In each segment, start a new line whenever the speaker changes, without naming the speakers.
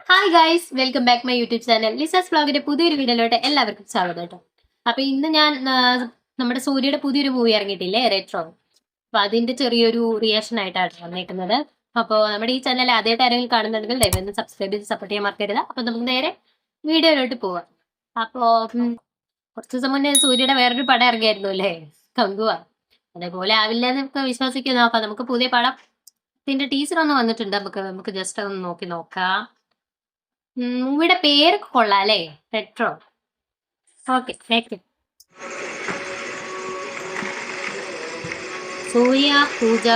Hi guys, welcome back my YouTube channel Lisa's വ്ലോഗിന്റെ പുതിയൊരു വീഡിയോയിലോട്ട് എല്ലാവർക്കും സ്വാഗതം കേട്ടോ. അപ്പൊ ഇന്ന് ഞാൻ നമ്മുടെ സൂര്യയുടെ പുതിയൊരു മൂവി ഇറങ്ങിയിട്ടില്ലേ, റെട്രോ. അപ്പൊ അതിന്റെ ചെറിയൊരു റിയാക്ഷൻ ആയിട്ടാണ് വന്നേക്കുന്നത്. അപ്പോൾ നമ്മുടെ ഈ ചാനൽ ആദ്യമായിട്ട് ആരെങ്കിലും കാണുന്നുണ്ടെങ്കിൽ ദയവായി സബ്സ്ക്രൈബ് ചെയ്ത് സപ്പോർട്ട് ചെയ്യാൻ മറക്കരുത്. അപ്പൊ നമുക്ക് നേരെ വീഡിയോയിലോട്ട് പോവാം. അപ്പോ കുറച്ച് ദിവസം മുന്നേ സൂര്യയുടെ വേറൊരു പടം ഇറങ്ങിയായിരുന്നു അല്ലേ, കങ്കുവ. അതേപോലെ ആവില്ല എന്നൊക്കെ വിശ്വസിക്കുന്നു. അപ്പൊ നമുക്ക് പുതിയ പടം ഇതിന്റെ ടീച്ചർ ഒന്ന് വന്നിട്ടുണ്ട്. നമുക്ക് ജസ്റ്റ് ഒന്ന് നോക്കി നോക്കാം. മൂവിയുടെ പേരൊക്കെ കൊള്ളാം അല്ലേ, റെട്രോ. ഓക്കെ, നേക്ക് സൂര്യ പൂജ.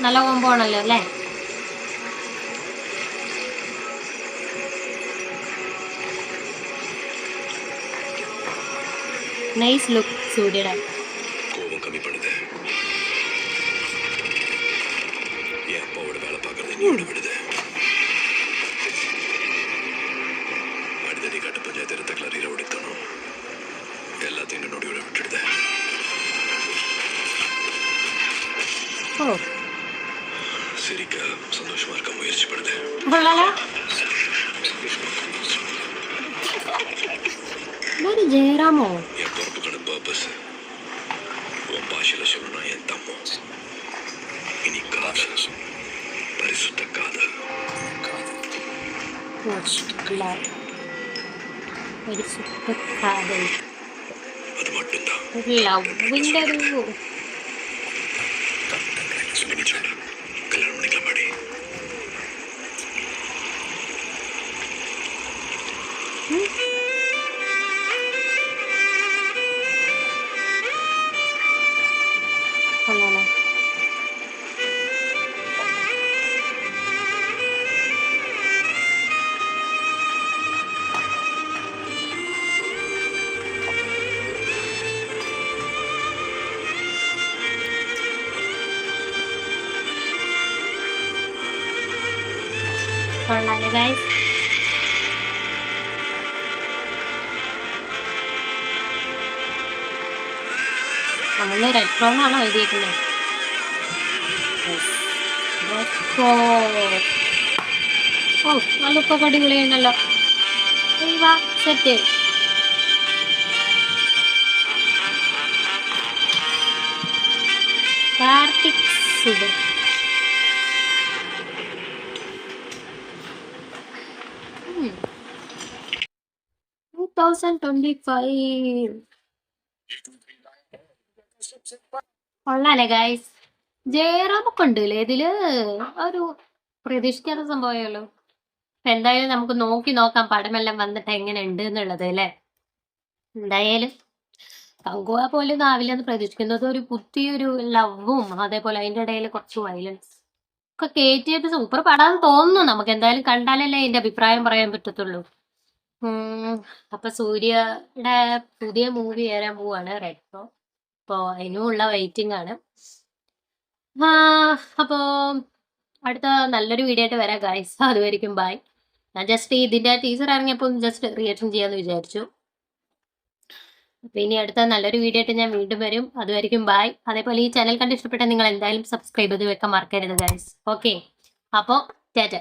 നല്ല കോമ്പോ ആണല്ലോ അല്ലേ. നൈസ് ലുക്ക് സൂര്യയുടെ.
கோபம் கம்மி பண்ணுது. என் அப்பாவோட வேலை பார்க்கறது என்னோட விடுது. அடிதடி கட்ட பஞ்சாயத்து இடத்துக்குள்ள ரீர ஒடித்தணும். எல்லாத்தையும் என்னோட விட்டுடுது. சிரிக்க சந்தோஷமா இருக்க முயற்சி பண்ணுது.
ജയറാമോ?
என் பொறுப்புக்கான பர்பஸ் உன் பாஷையில சொல்லணும். என் தம்மம் இனி காதல், பரிசுத்த காதல். அது மட்டும்தான்.
ലവിന്റെ ഒരു
சொல்லி சொல்லு. கல்யாணம் பண்ணிக்கலாம் பாடி.
കൊള്ളാലോ. കൊള്ളാലോ ഗൈസ്. നമ്മള് റെട്രോ എന്നാണോ എഴുതിയിരിക്കുന്നത്? ഓ, അതിപ്പോ അടിപൊളിയാണല്ലോ. സെറ്റ്. കാർത്തിക് സുബർ. Hmm. 2025. കൊള്ളാല്ലേ ഗൈസ്. ജയറാമൊക്കെ ഉണ്ടല്ലേ ഇതില്. ഒരു പ്രതീക്ഷിക്കാത്ത സംഭവമല്ലോ. എന്തായാലും നമുക്ക് നോക്കി നോക്കാം പടമെല്ലാം വന്നിട്ട് എങ്ങനെ ഉണ്ട് എന്നുള്ളത് അല്ലേ. എന്തായാലും കങ്കുവ പോലും ആവില്ലെന്ന് പ്രതീക്ഷിക്കുന്നത്. ഒരു പുതിയൊരു ലവും അതേപോലെ അതിന്റെ ഇടയിൽ കുറച്ച് വയലൻസ് ഒക്കെ കയറ്റിയിട്ട് സൂപ്പർ പടാന്ന് തോന്നുന്നു. നമുക്ക് എന്തായാലും കണ്ടാലല്ലേ അതിന്റെ അഭിപ്രായം പറയാൻ പറ്റത്തുള്ളൂ. അപ്പൊ സൂര്യയുടെ പുതിയ മൂവി വരാൻ പോവാണ് റെട്രോ. അപ്പോ അതിനുള്ള വെയിറ്റിംഗ് ആണ്. അപ്പോ അടുത്ത നല്ലൊരു വീഡിയോ ആയിട്ട് വരാം ഗൈസ്. അതുവരെയും ബൈ. ഞാൻ ജസ്റ്റ് ഇതിന്റെ ടീസർ ഇറങ്ങിയപ്പോൾ ജസ്റ്റ് റിയാക്ഷൻ ചെയ്യാന്ന് വിചാരിച്ചു. അപ്പൊ ഇനി അടുത്ത നല്ലൊരു വീഡിയോ ആയിട്ട് ഞാൻ വീണ്ടും വരും. അതുവരെയും ബൈ. അതേപോലെ ഈ ചാനൽ കണ്ട് ഇഷ്ടപ്പെട്ട നിങ്ങൾ എന്തായാലും സബ്സ്ക്രൈബ് ചെയ്ത് വെക്കാൻ മറക്കരുത് ഗൈസ്. ഓക്കെ, അപ്പോ ടാറ്റ.